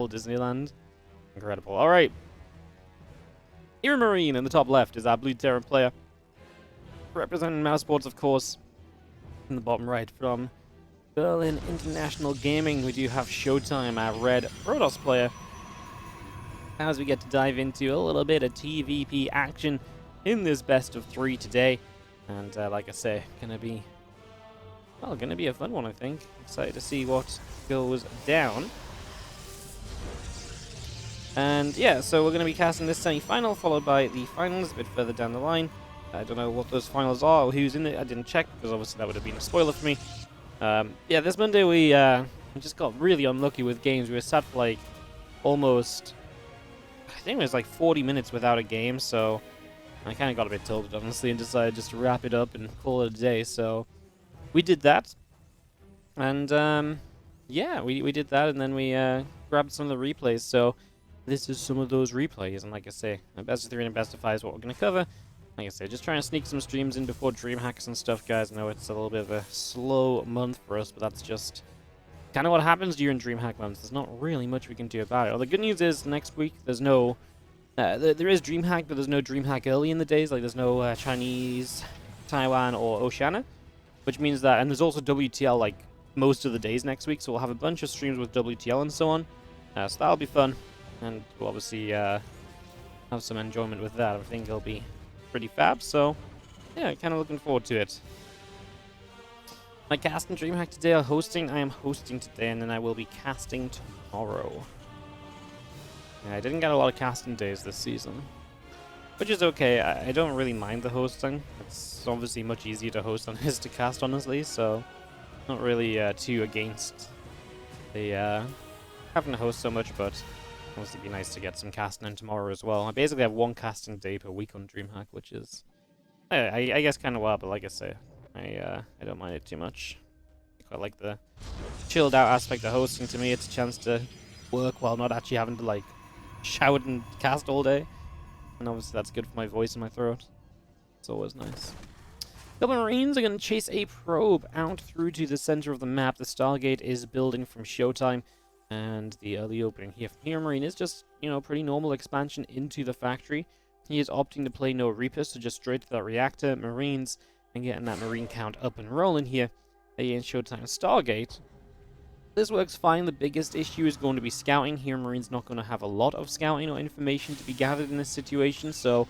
Disneyland. Incredible. All right. HeroMarine in the top left is our blue Terran player. Representing mousesports, of course. In the bottom right from Berlin International Gaming, we do have ShoWTimE, our red Protoss player. As we get to dive into a little bit of TvP action in this best of 3 today. And like I say, gonna be a fun one, I think. Excited to see what goes down. And yeah, so we're going to be casting this semi-final, followed by the finals a bit further down the line. I don't know what those finals are or who's in it. I didn't check, because obviously that would have been a spoiler for me. Yeah, this Monday we just got really unlucky with games. We were sat for like almost, I think it was like 40 minutes without a game, so I kind of got a bit tilted, honestly, and decided just to wrap it up and call it a day. So we did that. And yeah, we did that, and then we grabbed some of the replays. So this is some of those replays, and like I say, a best of 3 and a best of 5 is what we're going to cover. Like I say, just trying to sneak some streams in before DreamHacks and stuff, guys. I know it's a little bit of a slow month for us, but that's just kind of what happens during DreamHack months. There's not really much we can do about it. Well, the good news is next week there's no... there is DreamHack, but there's no DreamHack early in the days. Like, there's no Chinese, Taiwan, or Oceania, which means that... And there's also WTL, like, most of the days next week, so we'll have a bunch of streams with WTL and so on. So that'll be fun. And we'll obviously have some enjoyment with that. I think it'll be pretty fab, so yeah, kind of looking forward to it. My casting DreamHack today are hosting. I am hosting today, and then I will be casting tomorrow. Yeah, I didn't get a lot of casting days this season, which is okay. I don't really mind the hosting. It's obviously much easier to host than it is to cast, honestly, so not really too against the having to host so much, but obviously it'd be nice to get some casting in tomorrow as well. I basically have 1 casting day per week on DreamHack, which is, I guess, kind of wild, but like I say, I don't mind it too much. I quite like the chilled out aspect of hosting. To me, it's a chance to work while not actually having to, like, shout and cast all day. And obviously that's good for my voice and my throat. It's always nice. The Marines are going to chase a probe out through to the center of the map. The Stargate is building from ShoWTimE. And the early opening here from HeroMarine is just, you know, pretty normal expansion into the factory. He is opting to play no Reaper, so just straight to that reactor, Marines, and getting that Marine count up and rolling here against ShoWTimE Stargate. This works fine. The biggest issue is going to be scouting. HeroMarine's not going to have a lot of scouting or information to be gathered in this situation, so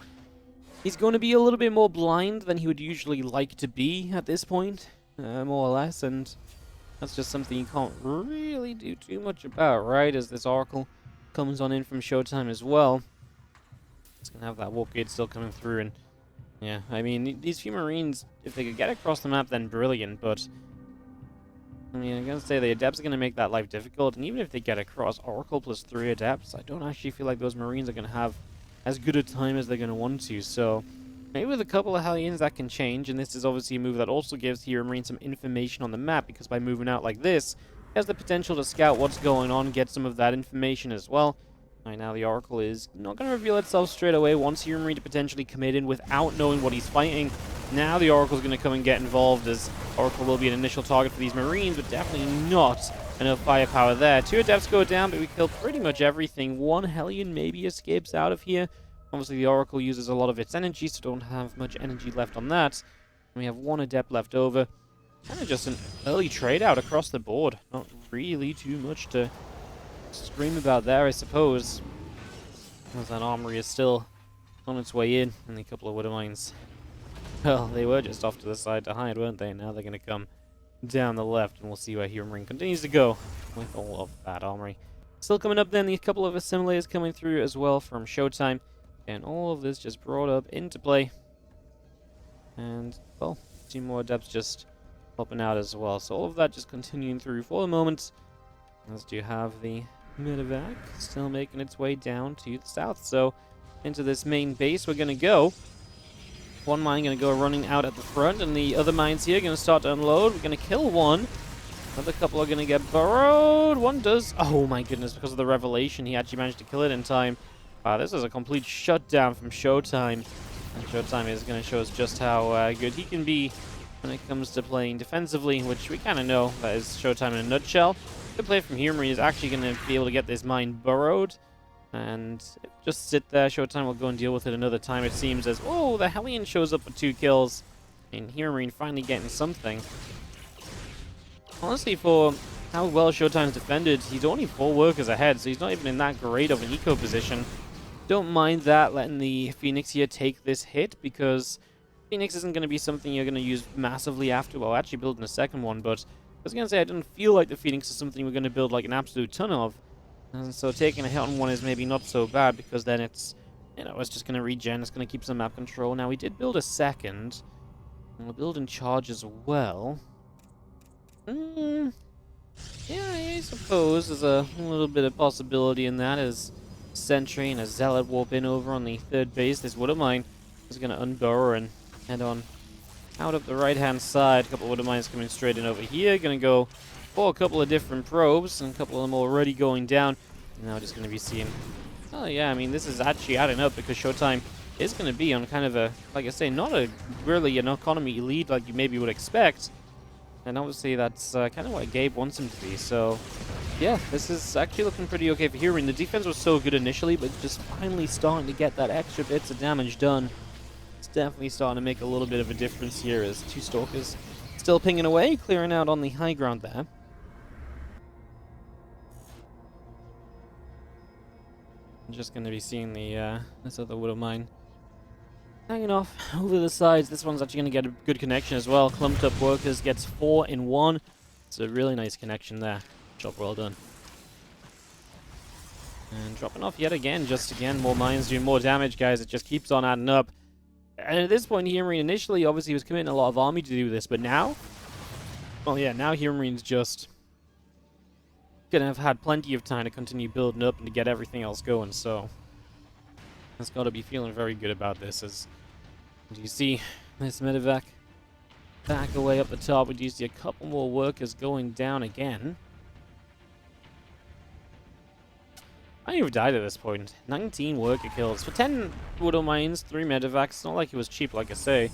he's going to be a little bit more blind than he would usually like to be at this point, more or less, and that's just something you can't really do too much about, right? As this Oracle comes on in from ShoWTimE as well. It's going to have that warp gate still coming through, and yeah, I mean, these few Marines, if they could get across the map, then brilliant, but I mean, I'm going to say the Adepts are going to make that life difficult, and even if they get across Oracle plus 3 Adepts, I don't actually feel like those Marines are going to have as good a time as they're going to want to, so maybe with a couple of Hellions that can change, and this is obviously a move that also gives HeroMarine some information on the map, because by moving out like this, he has the potential to scout what's going on, get some of that information as well. Right now the Oracle is not going to reveal itself straight away, wants HeroMarine to potentially commit in without knowing what he's fighting. Now the Oracle's going to come and get involved, as Oracle will be an initial target for these Marines, but definitely not enough firepower there. 2 Adepts go down, but we kill pretty much everything. 1 Hellion maybe escapes out of here. Obviously, the Oracle uses a lot of its energy, so don't have much energy left on that. And we have 1 Adept left over. Kind of just an early trade out across the board. Not really too much to scream about there, I suppose. As that armory is still on its way in, and a couple of Widow Mines. Well, they were just off to the side to hide, weren't they? Now they're going to come down the left, and we'll see where HeroMarine continues to go with all of that armory. Still coming up then, a couple of assimilators coming through as well from ShoWTimE. And all of this just brought up into play. And, well, 2 more Adepts just popping out as well. So all of that just continuing through for the moment. As do have the medevac still making its way down to the south. So into this main base we're going to go. 1 mine going to go running out at the front, and the other mines here going to start to unload. We're going to kill 1. Another couple are going to get burrowed. 1 does... Oh my goodness, because of the revelation, he actually managed to kill it in time. This is a complete shutdown from ShoWTimE. And ShoWTimE is going to show us just how good he can be when it comes to playing defensively, which we kind of know. That is ShoWTimE in a nutshell. Good play from HeroMarine is actually going to be able to get this mine burrowed. And just sit there. ShoWTimE will go and deal with it another time, it seems, as... Oh, the Hellion shows up with 2 kills. And HeroMarine finally getting something. Honestly, for how well ShoWTimE's defended, he's only 4 workers ahead, so he's not even in that great of an eco position. Don't mind that, letting the Phoenix here take this hit, because Phoenix isn't going to be something you're going to use massively after. Well, actually building a second one, but I was going to say I didn't feel like the Phoenix is something we're going to build like an absolute ton of. And so taking a hit on one is maybe not so bad, because then it's, you know, it's just going to regen, it's going to keep some map control. Now, we did build a second, and we're building charge as well. Yeah, I suppose there's a little bit of possibility in that, as Sentry and a Zealot warp in over on the 3rd base. This Wood of Mine is going to unburrow and head on out up the right-hand side. A couple of Wood of Mines coming straight in over here. Going to go for a couple of different probes, and a couple of them already going down. And now we're just going to be seeing... Oh, yeah, I mean, this is actually adding up, because ShoWTimE is going to be on kind of a, like I say, not a really an economy lead like you maybe would expect. And obviously that's kind of what Gabe wants him to be. So, yeah, this is actually looking pretty okay for HeroMarine. The defense was so good initially, but just finally starting to get that extra bits of damage done. It's definitely starting to make a little bit of a difference here, as 2 Stalkers still pinging away, clearing out on the high ground there. I'm just going to be seeing the this other Wood of Mine hanging off over the sides. This one's actually going to get a good connection as well. Clumped up workers gets 4 in 1. It's a really nice connection there. Job well done. And dropping off yet again. Just again, more mines doing more damage, guys. It just keeps on adding up. And at this point, HeroMarine initially, obviously, was committing a lot of army to do this. But now, well, yeah, now HeroMarine's just going to have had plenty of time to continue building up and to get everything else going. So it's got to be feeling very good about this. As you see this medevac back away up the top, we do see a couple more workers going down again. I think we've died at this point. 19 worker kills. For 10 Wood Mines, 3 medevacs, it's not like it was cheap, like I say.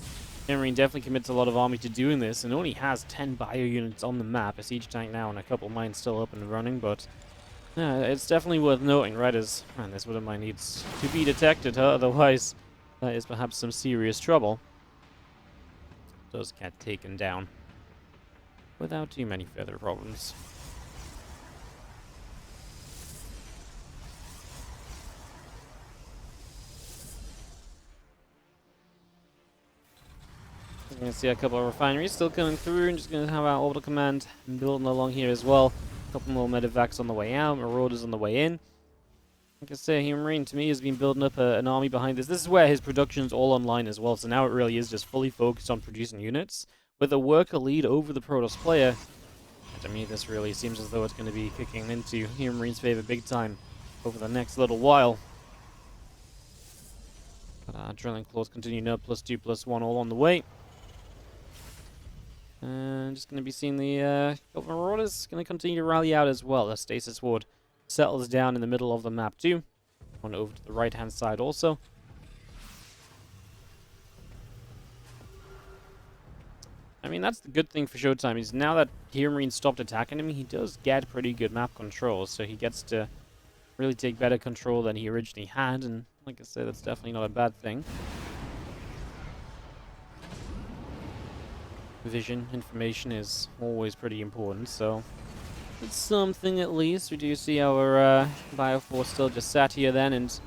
HeroMarine definitely commits a lot of army to doing this, and only has 10 bio units on the map. A siege tank now and a couple mines still up and running, but yeah, it's definitely worth noting, right, as, man, this Wood Mine needs to be detected, otherwise that is perhaps some serious trouble. Does get taken down without too many further problems. We're going to see a couple of refineries still coming through, and just going to have our orbital command building along here as well. A couple more medevacs on the way out, marauders on the way in. Like I say, HeroMarine to me has been building up an army behind this. This is where his production's all online as well, so now it really is just fully focused on producing units with a worker lead over the Protoss player. And to me, this really seems as though it's going to be kicking into HeroMarine's favor big time over the next little while. But drilling claws continuing up, +2, +1 all on the way. And just going to be seeing the Marauders going to continue to rally out as well. The Stasis Ward settles down in the middle of the map too. One over to the right-hand side also. I mean, that's the good thing for ShoWTimE, is now that HeroMarine stopped attacking him, he does get pretty good map control, so he gets to really take better control than he originally had, and like I said, that's definitely not a bad thing. Vision information is always pretty important, so it's something at least. We do see our Bioforce still just sat here then and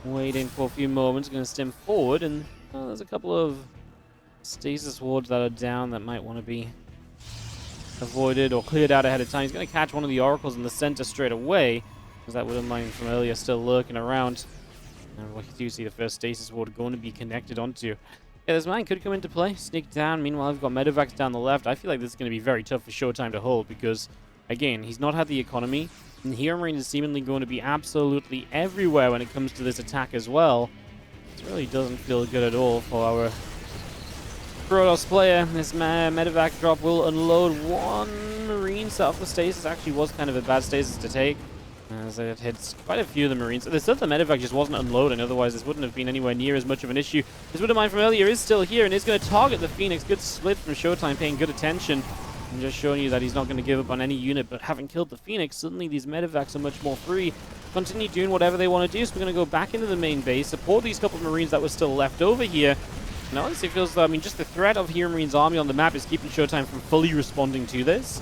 waiting for a few moments. Going to stem forward, and there's a couple of stasis wards that are down that might want to be avoided or cleared out ahead of time. He's going to catch one of the oracles in the center straight away, because that Wood Mine from earlier still lurking around. And we do see the first stasis ward going to be connected onto. Yeah, this mine could come into play, sneak down. Meanwhile, I've got medevacs down the left. I feel like this is going to be very tough for ShoWTimE to hold, because, again, he's not had the economy, and HeroMarine is seemingly going to be absolutely everywhere when it comes to this attack as well. This really doesn't feel good at all for our Protoss player. This medevac drop will unload one Marine set off the stasis. Actually was kind of a bad stasis to take, as it hits quite a few of the Marines. This other medevac just wasn't unloading, otherwise this wouldn't have been anywhere near as much of an issue. This Wood Mine from earlier is still here and is going to target the Phoenix. Good split from ShoWTimE, paying good attention. I'm just showing you that he's not going to give up on any unit, but having killed the Phoenix, suddenly these medevacs are much more free. Continue doing whatever they want to do, so we're going to go back into the main base, support these couple of Marines that were still left over here. And honestly, it feels, I mean, just the threat of HeroMarine's army on the map is keeping ShoWTimE from fully responding to this.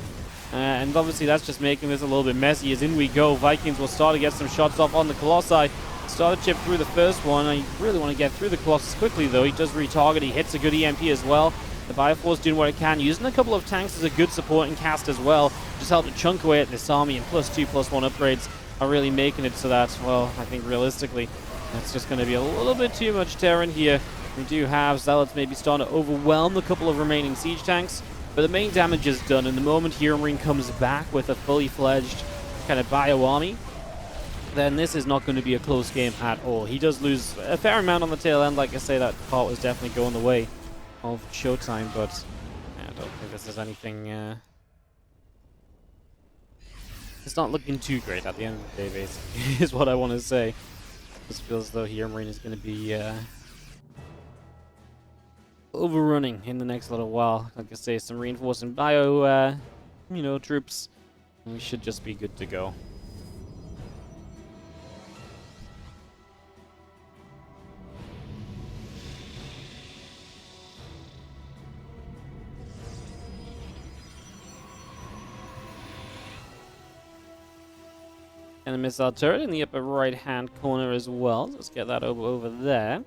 And obviously that's just making this a little bit messy, as in we go. Vikings will start to get some shots off on the Colossi. Start to chip through the first one. I really want to get through the Colossus quickly, though. He does retarget. He hits a good EMP as well. The Bioforce doing what it can. Using a couple of tanks as a good supporting cast as well. Just help to chunk away at this army, and +2, +1 upgrades are really making it so that, well, I think realistically, that's just going to be a little bit too much Terran here. We do have Zealots maybe starting to overwhelm a couple of remaining siege tanks, but the main damage is done, and the moment HeroMarine comes back with a fully fledged kind of bio army, then this is not going to be a close game at all. He does lose a fair amount on the tail end. Like I say, that part was definitely going the way of ShoWTimE, but I don't think this is anything... it's not looking too great at the end of the day, basically, is what I want to say. Just feels as though HeroMarine is going to be overrunning in the next little while. Like I say, some reinforcing bio, you know, troops, and we should just be good to go. And a missile turret in the upper right-hand corner as well. Let's get that over there.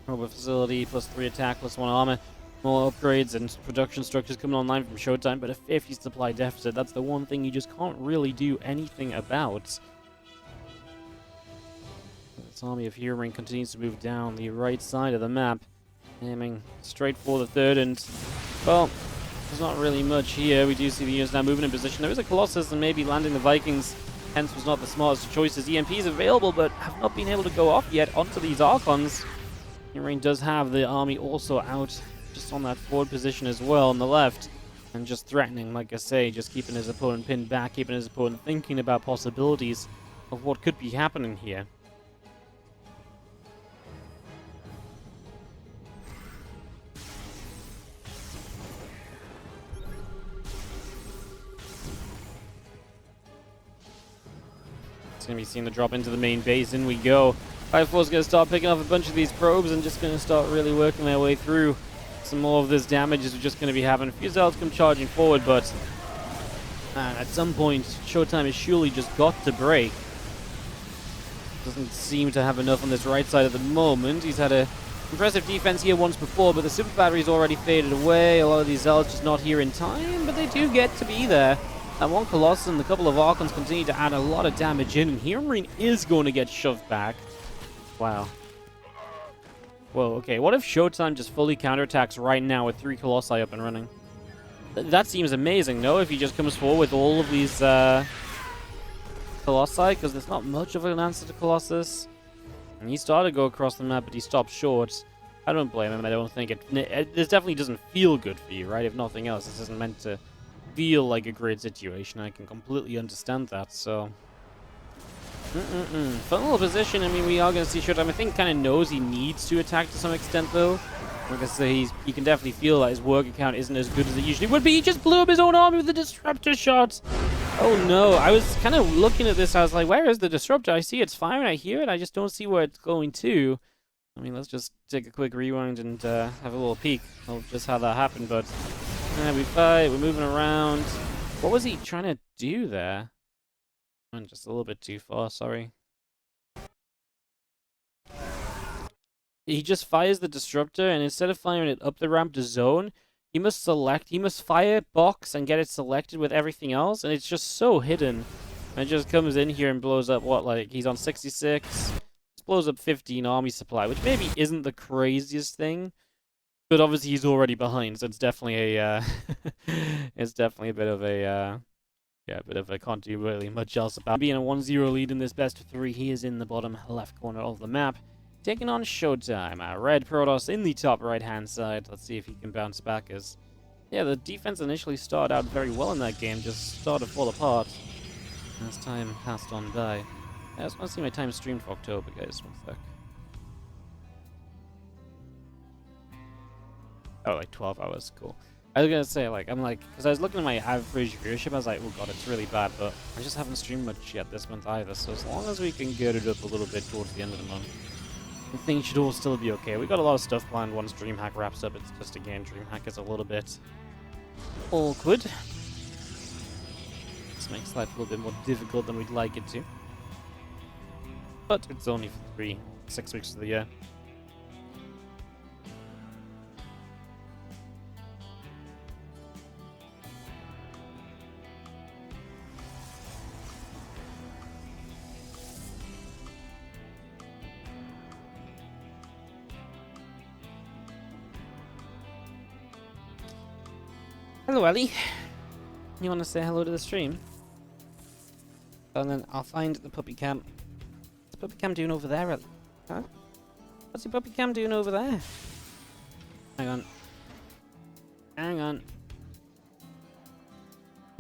Robot facility, +3 attack, +1 armor. More upgrades and production structures coming online from ShoWTimE, but a 50 supply deficit. That's the one thing you just can't really do anything about. This army of HeroMarine continues to move down the right side of the map, aiming straight for the third, and, well, there's not really much here. We do see the units now moving in position. There is a Colossus and maybe landing the Vikings, hence was not the smartest choices. EMPs available, but have not been able to go off yet onto these Archons. HeroMarine does have the army also out just on that forward position as well on the left, and just threatening, like I say, just keeping his opponent pinned back, keeping his opponent thinking about possibilities of what could be happening here. It's going to be seen to drop into the main base. In we go. Bioforce is going to start picking off a bunch of these probes and just going to start really working their way through. Some more of this damage is just going to be having a few Zealots come charging forward, but at some point, ShoWTimE has surely just got to break. Doesn't seem to have enough on this right side at the moment. He's had a impressive defense here once before, but the super battery's already faded away. A lot of these Zealots just not here in time, but they do get to be there. That one Colossus and a couple of Archons continue to add a lot of damage in, and HeroMarine is going to get shoved back. Wow. Whoa, okay. What if ShoWTimE just fully counterattacks right now with 3 Colossi up and running? That seems amazing, no? If he just comes forward with all of these Colossi, because there's not much of an answer to Colossus. And he started to go across the map, but he stopped short. I don't blame him. I don't think this definitely doesn't feel good for you, right? If nothing else, this isn't meant to feel like a great situation. I can completely understand that, so... Fun little position. I mean, we are going to see ShoWTimE. I think kind of knows he needs to attack to some extent, though. Like I say, you can definitely feel that his work account isn't as good as it usually would be. He just blew up his own army with the disruptor shot. Oh no, I was kind of looking at this. I was like, where is the disruptor? I see it's firing. I hear it. I just don't see where it's going to. I mean, let's just take a quick rewind and have a little peek of just how that happened. But we fight. We're moving around. What was he trying to do there? Went just a little bit too far, sorry. He just fires the disruptor, and instead of firing it up the ramp to zone, he must fire box and get it selected with everything else, and it's just so hidden. And it just comes in here and blows up, what, like, he's on 66, just blows up 15 army supply, which maybe isn't the craziest thing, but obviously he's already behind, so it's definitely a, it's definitely a bit of a, yeah, but I can't do really much else about being a 1-0 lead in this best of 3. He is in the bottom left corner of the map, taking on ShoWTimE. Red Protoss in the top right-hand side. Let's see if he can bounce back, as, yeah, the defense initially started out very well in that game, just started to fall apart as time passed on by. I just want to see my time streamed for October, guys. 1 sec. Oh, like 12 hours. Cool. I was gonna say, like, because I was looking at my average viewership, I was like, oh god, it's really bad, but I just haven't streamed much yet this month either, so as long as we can get it up a little bit towards the end of the month, I think should all still be okay. We got a lot of stuff planned once DreamHack wraps up. It's just, again, DreamHack is a little bit awkward. This makes life a little bit more difficult than we'd like it to. But it's only for 6 weeks of the year. Hello, Ellie. You want to say hello to the stream? And then I'll find the puppy cam. What's the puppy cam doing over there, Ellie? Huh? What's the puppy cam doing over there? Hang on. Hang on.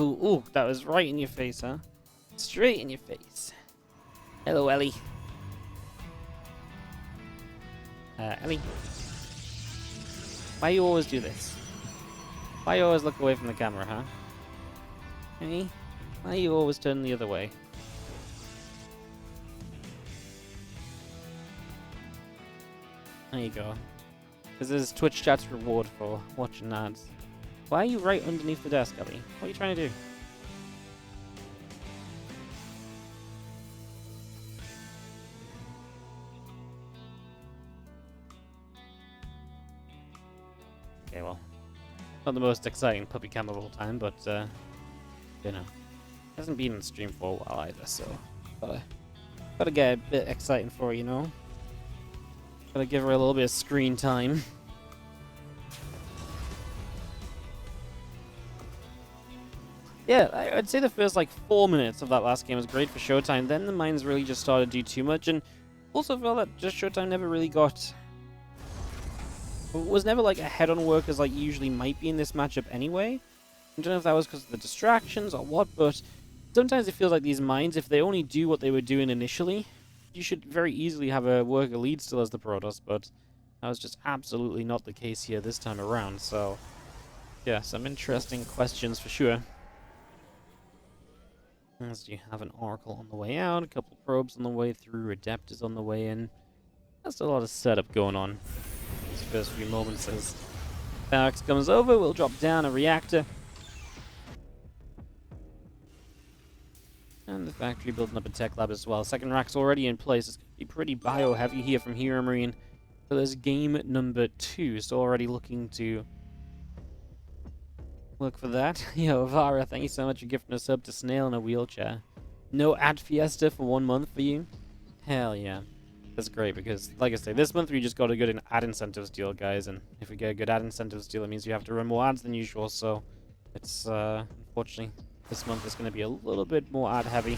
Ooh, ooh, that was right in your face, huh? Straight in your face. Hello, Ellie. Ellie. Why you always do this? Why you always look away from the camera, huh? Hey? Why you always turn the other way? There you go. This is Twitch chat's reward for watching ads. Why are you right underneath the desk, Ellie? What are you trying to do? Okay, well. Not the most exciting puppy cam of all time, but, you know. Hasn't been in stream for a while either, so gotta get a bit exciting for her, you know? Gotta give her a little bit of screen time. Yeah, I'd say the first, like, 4 minutes of that last game was great for ShoWTimE, then the mines really just started to do too much, and also felt that just ShoWTimE never really was never like a head-on work as like usually might be in this matchup anyway. I don't know if that was because of the distractions or what, but sometimes it feels like these mines, if they only do what they were doing initially, you should very easily have a worker lead still as the Protoss, but that was just absolutely not the case here this time around, so yeah, some interesting questions for sure. As you have an Oracle on the way out, a couple probes on the way through, Adept is on the way in. That's a lot of setup going on. These first few moments as Barracks comes over, we'll drop down a reactor. And the factory building up a tech lab as well. Second rack's already in place. It's going to be pretty bio-heavy here from HeroMarine. So there's game number 2. So already looking to look for that. Yo, Vara, thank you so much for gifting us up to Snail in a wheelchair. No ad fiesta for 1 month for you? Hell yeah. That's great because, like I say, this month we just got a good ad incentives deal, guys, and if we get a good ad incentives deal, it means you have to run more ads than usual, so it's, unfortunately, this month is going to be a little bit more ad heavy.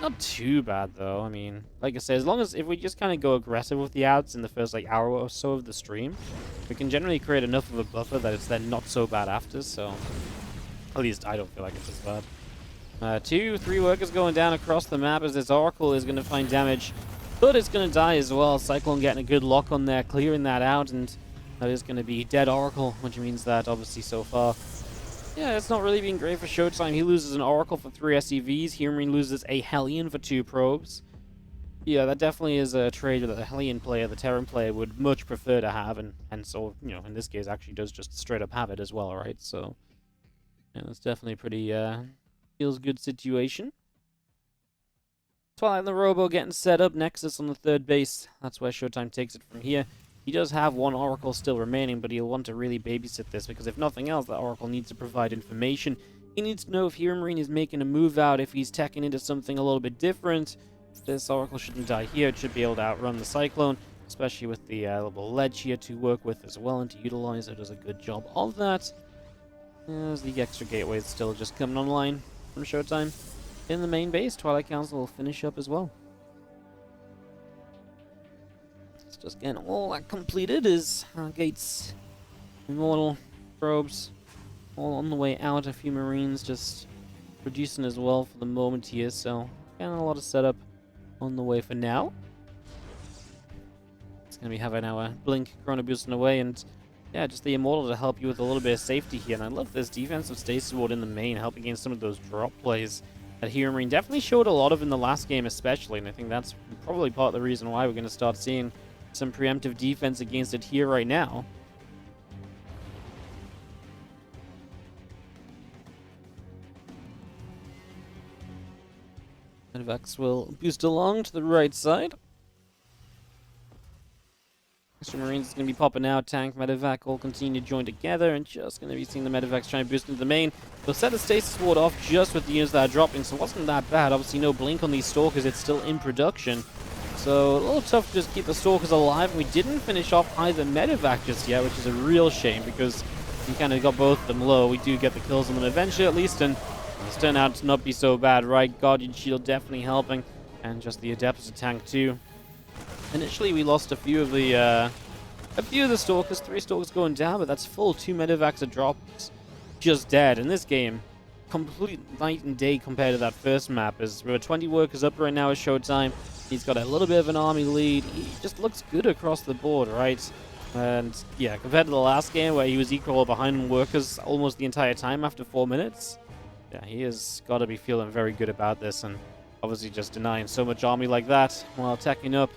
Not too bad, though. I mean, like I say, as long as if we just kind of go aggressive with the ads in the first, like, hour or so of the stream, we can generally create enough of a buffer that it's then not so bad after, so at least I don't feel like it's as bad. 2, 3 workers going down across the map as this Oracle is going to find damage. But it's going to die as well. Cyclone getting a good lock on there, clearing that out, and that is going to be dead Oracle, which means that, obviously, so far, yeah, it's not really been great for ShoWTimE. He loses an Oracle for 3 SCVs. HeroMarine loses a Hellion for 2 probes. Yeah, that definitely is a trade that the Hellion player, the Terran player, would much prefer to have, and so, you know, in this case, actually does just straight up have it as well, right? So, yeah, that's definitely a pretty, feels good situation. Twilight and the Robo getting set up. Nexus on the 3rd base. That's where ShoWTimE takes it from here. He does have 1 Oracle still remaining, but he'll want to really babysit this, because if nothing else, that Oracle needs to provide information. He needs to know if HeroMarine is making a move out, if he's teching into something a little bit different. This Oracle shouldn't die here. It should be able to outrun the Cyclone, especially with the little ledge here to work with as well and to utilize. It does a good job of that. As the extra gateway is still just coming online from ShoWTimE. In the main base, Twilight Council will finish up as well. It's just getting all that completed is gates, immortal, probes, all on the way out. A few Marines just producing as well for the moment here, so getting a lot of setup on the way for now. It's going to be having our Blink Chrono boosting away, and Yeah, just the Immortal to help you with a little bit of safety here. And I love this defensive stasis ward in the main, helping against some of those drop plays that HeroMarine definitely showed a lot of in the last game especially. And I think that's probably part of the reason why we're going to start seeing some preemptive defense against it here right now. Medivacs will boost along to the right side. Extra Marines is going to be popping out. Tank, Medivac all continue to join together, and just going to be seeing the Medivacs trying to boost into the main. They'll set the stasis ward off just with the units that are dropping, so it wasn't that bad. Obviously, no blink on these Stalkers. It's still in production. So a little tough to just keep the Stalkers alive. We didn't finish off either Medivac just yet, which is a real shame because we kind of got both of them low. We do get the kills on them eventually at least, and it's turned out to not be so bad, right? Guardian Shield definitely helping, and just the Adeptus tank too. Initially, we lost a few of the Stalkers, 3 Stalkers going down, but that's full. 2 Medivacs are dropped, just dead. In this game, complete night and day compared to that first map. As we're 20 workers up right now as ShoWTimE. He's got a little bit of an army lead. He just looks good across the board, right? And yeah, compared to the last game where he was equal or behind on workers almost the entire time after 4 minutes, yeah, he has got to be feeling very good about this, and obviously just denying so much army like that while teching up.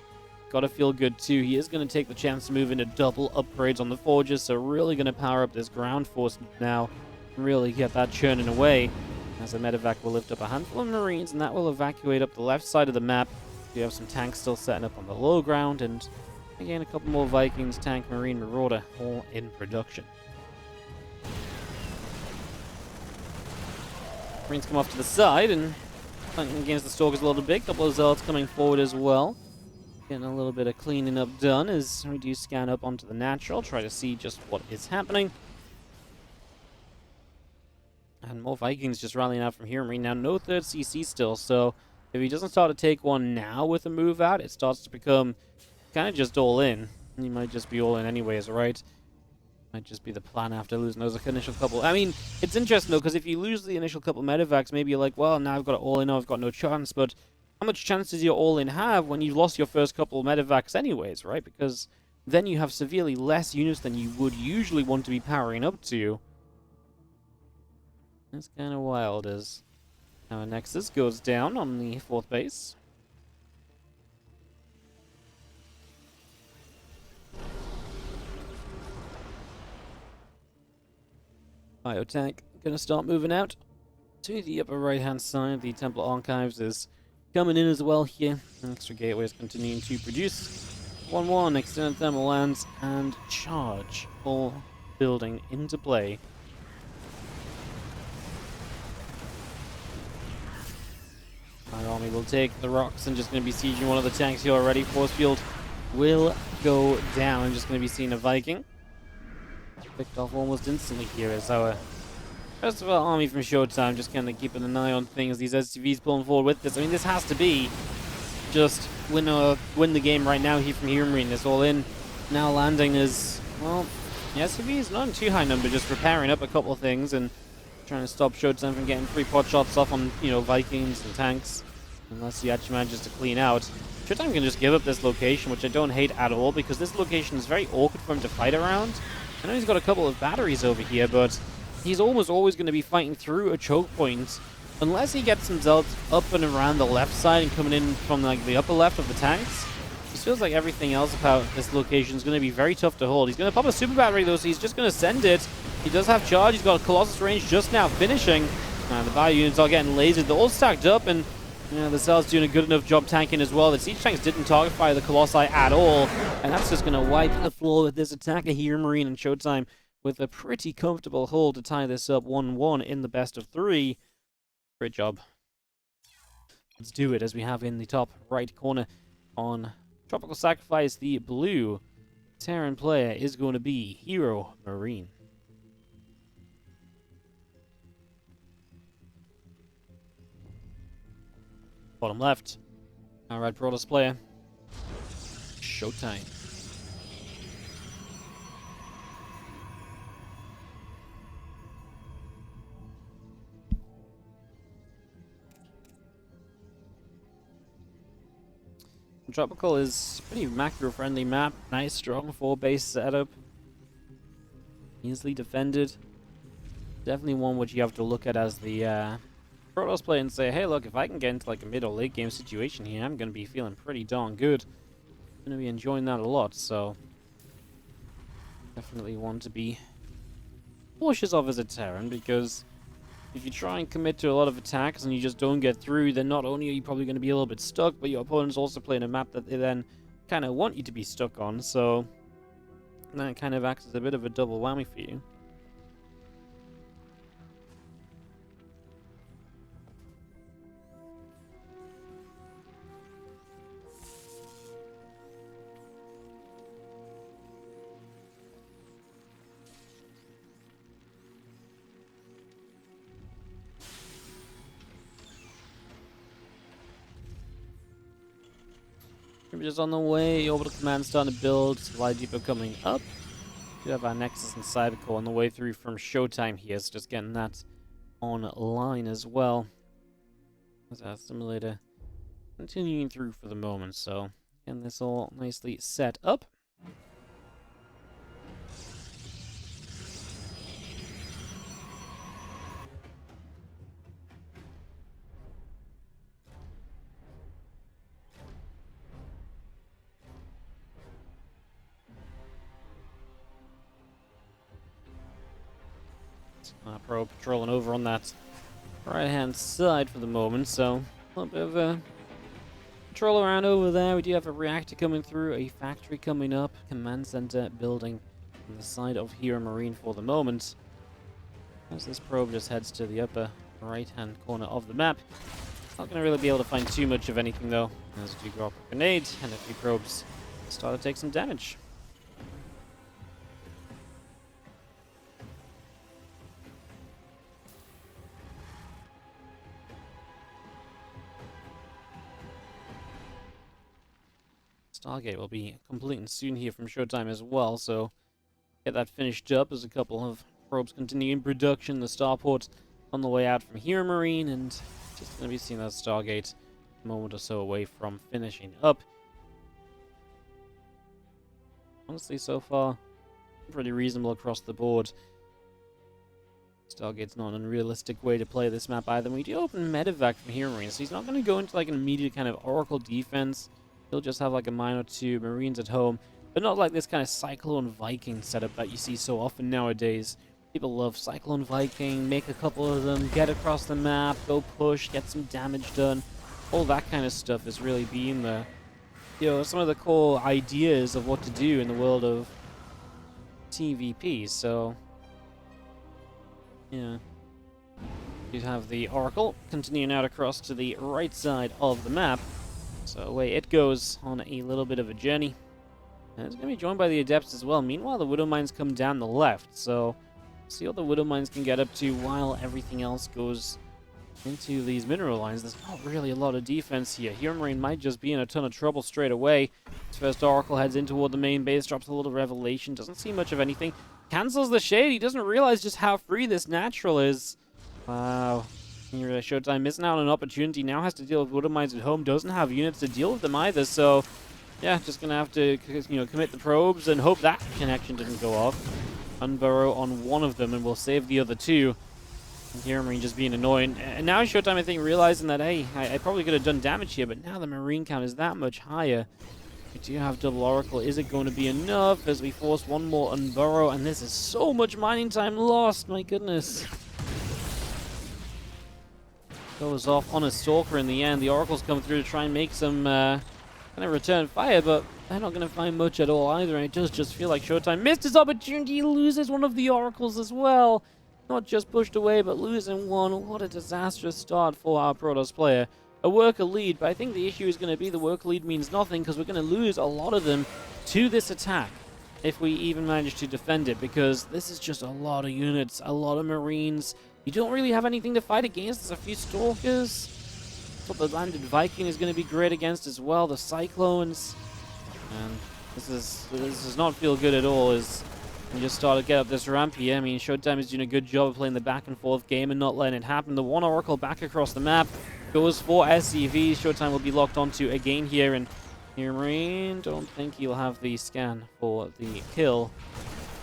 Got to feel good too. He is going to take the chance to move into double upgrades on the forges, so really going to power up this ground force now, really get that churning away. As the Medivac will lift up a handful of Marines, and that will evacuate up the left side of the map. You have some tanks still setting up on the low ground, and again a couple more Vikings, tank, Marine, Marauder, all in production. Marines come off to the side and fighting against the Stalkers a little bit. Couple of Zealots coming forward as well. Getting a little bit of cleaning up done as we do scan up onto the natural, try to see just what is happening. And more Vikings just rallying out from HeroMarine. Now, no third CC still, so if he doesn't start to take one now with a move out, it starts to become kind of just all in. He might just be all in anyways, right? Might just be the plan after losing those initial couple. I mean, it's interesting though, because if you lose the initial couple Medivacs, maybe you're like, well, now I've got it all in, I've got no chance, but how much chance does your all-in have when you've lost your first couple of Medivacs anyways, right? Because then you have severely less units than you would usually want to be powering up to. That's kind of wild as our Nexus goes down on the 4th base. Biotank gonna start moving out to the upper right-hand side. The Templar Archives is coming in as well here. Extra gateways continuing to produce. 1-1, extended thermal lands, and charge all building into play. Our army will take the rocks and just going to be sieging one of the tanks here already. Force field will go down. Just going to be seeing a Viking. Picked off almost instantly here as our rest of our army from ShoWTimE just kind of keeping an eye on things. These SCVs pulling forward with this. I mean, this has to be just win the game right now here from HeroMarine. This all in. Now landing is, well, the SCV is not in too high number, just repairing up a couple of things and trying to stop ShoWTimE from getting 3 pot shots off on, you know, Vikings and tanks. Unless he actually manages to clean out. ShoWTimE can just give up this location, which I don't hate at all, because this location is very awkward for him to fight around. I know he's got a couple of batteries over here, but he's almost always going to be fighting through a choke point. Unless he gets some Zealots up and around the left side and coming in from like the upper left of the tanks. It feels like everything else about this location is going to be very tough to hold. He's going to pop a super battery though, so he's just going to send it. He does have charge. He's got a Colossus range just now finishing. The bio units are getting lasered. They're all stacked up, and the Zealot's doing a good enough job tanking as well. The siege tanks didn't target fire the Colossi at all, and that's just going to wipe the floor with this attack of HeroMarine and ShoWTimE with a pretty comfortable hold to tie this up 1-1 in the best of 3. Great job. Let's do it as we have in the top right corner on Tropical Sacrifice. The blue Terran player is going to be HeroMarine. Bottom left, our red Protoss player, ShoWTimE. Tropical is a pretty macro-friendly map. Nice, strong 4-base setup. Easily defended. Definitely one which you have to look at as the Protoss player and say, hey, look, if I can get into like a mid or late game situation here, I'm going to be feeling pretty darn good. I'm going to be enjoying that a lot, so definitely one to be cautious of as a Terran, because if you try and commit to a lot of attacks and you just don't get through, then not only are you probably going to be a little bit stuck, but your opponent's also playing a map that they then kind of want you to be stuck on, so that kind of acts as a bit of a double whammy for you. Just on the way, orbital command starting to build, supply depot coming up. We have our Nexus and Cybercore on the way through from ShoWTimE here, so just getting that online as well. That's our simulator continuing through for the moment, so getting this all nicely set up. Pro patrolling over on that right-hand side for the moment, so a little bit of a patrol around over there. We do have a reactor coming through, a factory coming up, command center building on the side of HeroMarine for the moment. As this probe just heads to the upper right-hand corner of the map. It's not going to really be able to find too much of anything, though, as we drop a grenade and a few probes start to take some damage. Stargate will be completing soon here from ShoWTimE as well, so get that finished up as a couple of probes continue in production. The starport on the way out from HeroMarine, and just going to be seeing that Stargate a moment or so away from finishing up. Honestly, so far, pretty reasonable across the board. Stargate's not an unrealistic way to play this map either. We do open medevac from HeroMarine, so he's not going to go into like an immediate kind of Oracle defense. He'll just have like a mine or two Marines at home, but not like this kind of Cyclone Viking setup that you see so often nowadays. People love Cyclone Viking, make a couple of them, get across the map, go push, get some damage done. All that kind of stuff is really being the, some of the core ideas of what to do in the world of TvP. So, yeah. You have the Oracle continuing out across to the right side of the map. So away it goes on a little bit of a journey. And it's going to be joined by the Adepts as well. Meanwhile, the Widow Mines come down the left. So see what the Widow Mines can get up to while everything else goes into these mineral lines. There's not really a lot of defense here. HeroMarine might just be in a ton of trouble straight away. His first Oracle heads in toward the main base, drops a little Revelation. Doesn't see much of anything. Cancels the Shade. He doesn't realize just how free this natural is. Wow. ShoWTimE missing out on an opportunity, now has to deal with Widow Mines at home, doesn't have units to deal with them either, so yeah, just gonna have to commit the probes and hope that connection didn't go off. Unburrow on one of them and we'll save the other two. And HeroMarine just being annoying. And now ShoWTimE, I think, realizing that, hey, I probably could have done damage here, but now the Marine count is that much higher. We do have double Oracle. Is it going to be enough as we force one more Unburrow? And this is so much mining time lost, my goodness. Goes off on a Stalker in the end. The Oracles come through to try and make some kind of return fire, but they're not going to find much at all either. And it does just feel like ShoWTimE missed his opportunity. He loses one of the Oracles as well. Not just pushed away, but losing one. What a disastrous start for our Protoss player. A worker lead, but I think the issue is going to be the worker lead means nothing because we're going to lose a lot of them to this attack if we even manage to defend it, because this is just a lot of units, a lot of Marines. You don't really have anything to fight against. There's a few Stalkers. But the landed Viking is going to be great against as well. The Cyclones. And this does not feel good at all as we just start to get up this ramp here. I mean, ShoWTimE is doing a good job of playing the back and forth game and not letting it happen. The one Oracle back across the map goes for SCV. ShoWTimE will be locked onto again here. And HeroMarine, don't think he'll have the scan for the kill.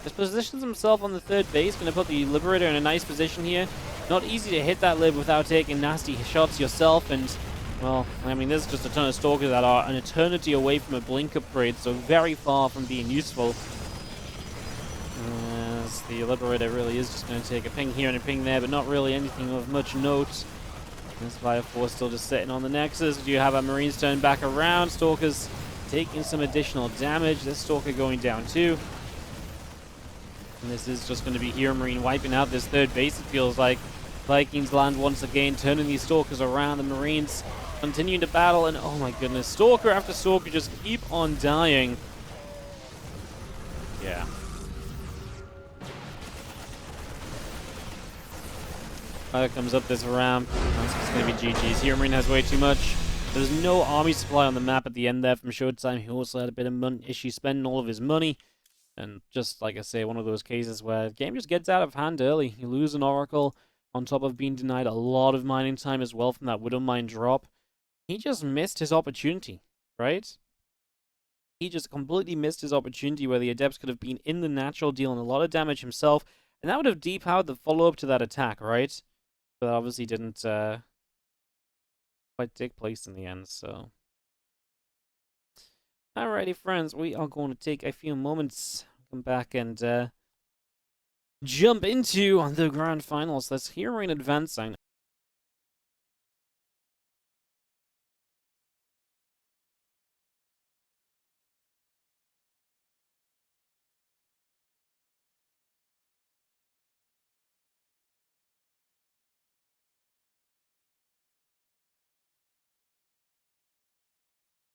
Just positions himself on the third base, going to put the Liberator in a nice position here. Not easy to hit that Lib without taking nasty shots yourself, and, well, I mean, there's just a ton of Stalkers that are an eternity away from a Blink upgrade, so very far from being useful. As the Liberator really is just going to take a ping here and a ping there, but not really anything of much note. This Fire Force still just sitting on the Nexus. Do you have our Marines turn back around? Stalkers taking some additional damage. This Stalker going down too. And this is just going to be HeroMarine wiping out this third base, it feels like. Vikings land once again, turning these Stalkers around. The Marines continuing to battle, and oh my goodness, Stalker after Stalker just keep on dying. Yeah. Comes up this ramp. That's just going to be GG's. HeroMarine has way too much. There's no army supply on the map at the end there from ShoWTimE. He also had a bit of issue spending all of his money. And just, like I say, one of those cases where the game just gets out of hand early. You lose an Oracle on top of being denied a lot of mining time as well from that Widow Mine drop. He just missed his opportunity, right? He just completely missed his opportunity where the Adepts could have been in the natural, dealing a lot of damage himself. And that would have depowered the follow-up to that attack, right? But that obviously didn't quite take place in the end, so... Alrighty, friends, we are going to take a few moments, come back and jump into the grand finals. That's HeroMarine advancing